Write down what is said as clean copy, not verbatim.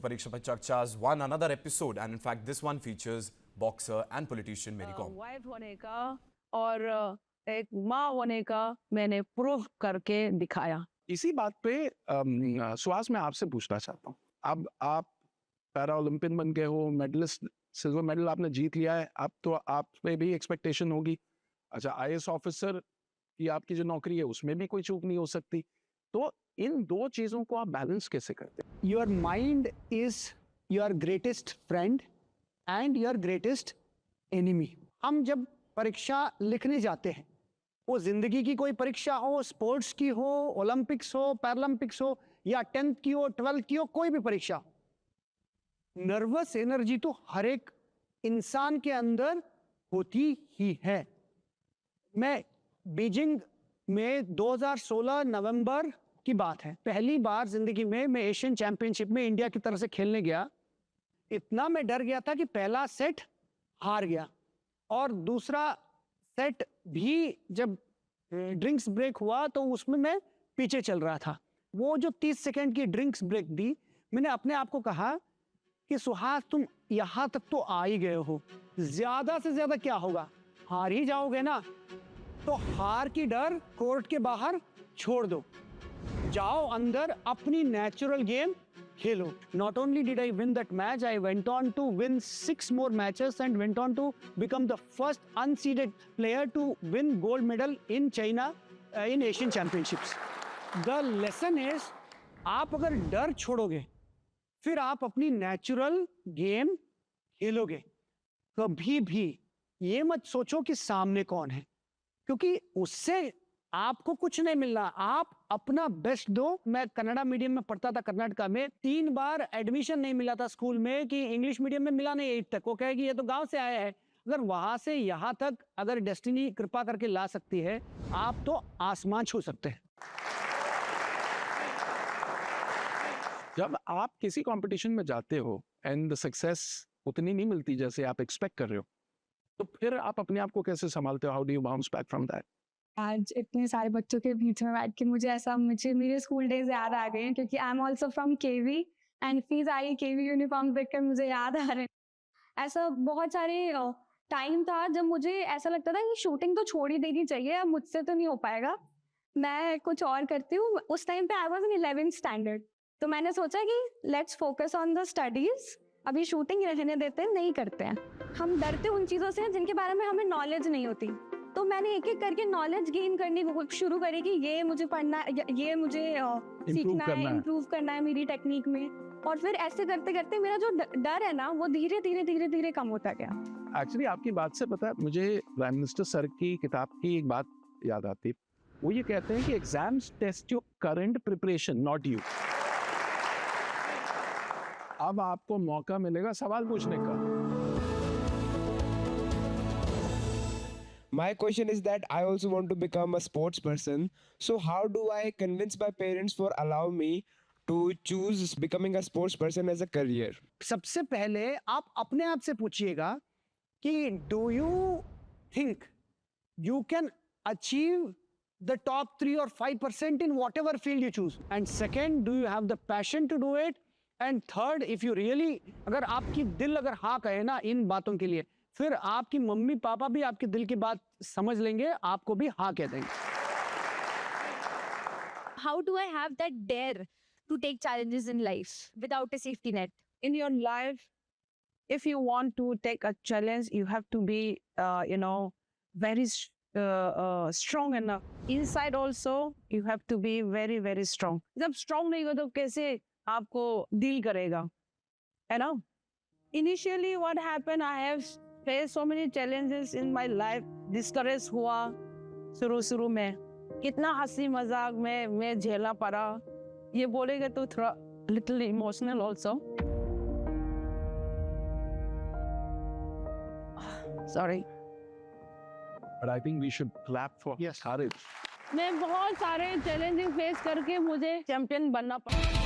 Pariksha Pe Charcha's one another episode, and in fact, this one features boxer and politician Mary Kom. Wife होने का और एक माँ होने का मैंने प्रूव करके दिखाया। इसी बात पे सुहास मैं आपसे पूछना चाहता हूँ, अब आप पैरा ओलंपियन बन गए हो, मेडलिस्ट, सिल्वर मेडल आपने जीत लिया है, अब तो आप पे भी एक्सपेक्टेशन होगी। अच्छा, आईएएस ऑफिसर की आपकी जो नौकरी है उसमें भी कोई चूक नहीं हो सकती, तो इन दो चीजों को आप बैलेंस कैसे करते हैं? Your mind is your greatest friend and your greatest enemy. हम जब परीक्षा लिखने जाते हैं, वो जिंदगी की कोई परीक्षा हो, स्पोर्ट्स की हो, ओलंपिक्स हो, पैरालंपिक्स हो, या 10th की हो, 12th की हो, कोई भी परीक्षा, नर्वस एनर्जी तो हर एक इंसान के अंदर होती ही है। मैं बीजिंग में 2016 नवंबर की बात है, पहली बार जिंदगी में मैं एशियन चैंपियनशिप में इंडिया की तरफ से खेलने गया। इतना मैं डर गया था कि पहला सेट हार गया, और दूसरा सेट भी जब ड्रिंक्स ब्रेक हुआ तो उसमें मैं पीछे चल रहा था। वो जो 30 सेकंड की ड्रिंक्स ब्रेक दी, मैंने अपने आप को कहा कि सुहास तुम यहाँ तक तो आ ही गए हो, ज्यादा से ज्यादा क्या होगा, हार ही जाओगे ना, तो हार की डर कोर्ट के बाहर छोड़ दो, जाओ अंदर अपनी natural game Khelo. Not only did I win that match, I went on to win 6 more matches and went on to become the first unseeded player to win gold medal in China in Asian Championships. The lesson is, आप अगर डर छोड़ोगे, फिर आप अपनी natural game खेलोगे। कभी भी ये मत सोचो कि सामने कौन है, क्योंकि उससे आपको कुछ नहीं मिलना, आप अपना बेस्ट दो। मैं कन्नड़ा मीडियम में पढ़ता था कर्नाटका में, 3 बार एडमिशन नहीं मिला था स्कूल में, कि इंग्लिश मीडियम में मिला नहीं 8 तक। वो कहे कि ये तो गांव से आया है, अगर वहां से यहाँ तक अगर डेस्टिनी कृपा करके ला सकती है, आप तो आसमान छू सकते हैं। जब आप किसी कंपटीशन में जाते हो एंड द सक्सेस उतनी नहीं मिलती जैसे आप एक्सपेक्ट कर रहे हो, तो फिर आप अपने आप को कैसे संभालते हो? How do you bounce back from that? आज इतने सारे बच्चों के बीच में बैठ के मुझे मेरे स्कूल डेज याद आ गए हैं, क्योंकि I am also from KV and fees I KV uniform देखकर मुझे याद आ रहे हैं। ऐसा बहुत सारे टाइम था जब मुझे ऐसा लगता था कि शूटिंग तो छोड़ ही देनी चाहिए, अब मुझसे तो नहीं हो पाएगा, मैं कुछ और करती हूँ। उस टाइम पे I was in 11th standard, तो मैंने सोचा कि let's focus on the studies, अभी शूटिंग रहने देते हैं, नहीं करते हैं। हम डरते उन चीज़ों से जिनके बारे में हमें नॉलेज नहीं होती, तो मैंने एक एक करके नॉलेज गेन करनी शुरू करी कि ये मुझे पढ़ना है, ये मुझे सीखना है, इम्प्रूव करना है मेरी टेक्निक में। और फिर ऐसे करते करते मेरा जो डर है ना, वो धीरे धीरे कम होता गया। एक्चुअली आपकी बात से पता है मुझे, प्राइम मिनिस्टर सर की किताब की एक बात याद आती है। वो ये कहते हैं कि exams test your current preparation, not you. अब आपको मौका मिलेगा सवाल पूछने का। My question is that I also want to become a sports person. So how do I convince my parents for allow me to choose becoming a sports person as a career? सबसे पहले आप अपने आप से पूछिएगा कि do you think you can achieve the top 3 or 5% in whatever field you choose? And second, do you have the passion to do it? And third, if you really, अगर आपकी दिल अगर हाँ कहे ना इन बातों के लिए, फिर आपकी मम्मी पापा भी आपके दिल की बात समझ लेंगे, आपको भी हाँ कह देंगे। How do I have that dare to take challenges in life without a safety net? In your life, if you want to take a challenge, you have to be, very strong enough. Inside also, you have to be very, very strong. जब strong नहीं हो तो कैसे आपको deal करेगा, है ना? Initially, what happened? I have faced so many challenges in my life. Discouraged हुआ शुरू में, कितना हंसी मजाक में मैं झेलना पड़ा, ये बोलेगा तो थोड़ा little emotional also. Sorry. But I think we should clap for Yes. courage. मैं बहुत सारे चैलेंजिंग फेस करके मुझे चैंपियन बनना पड़ा।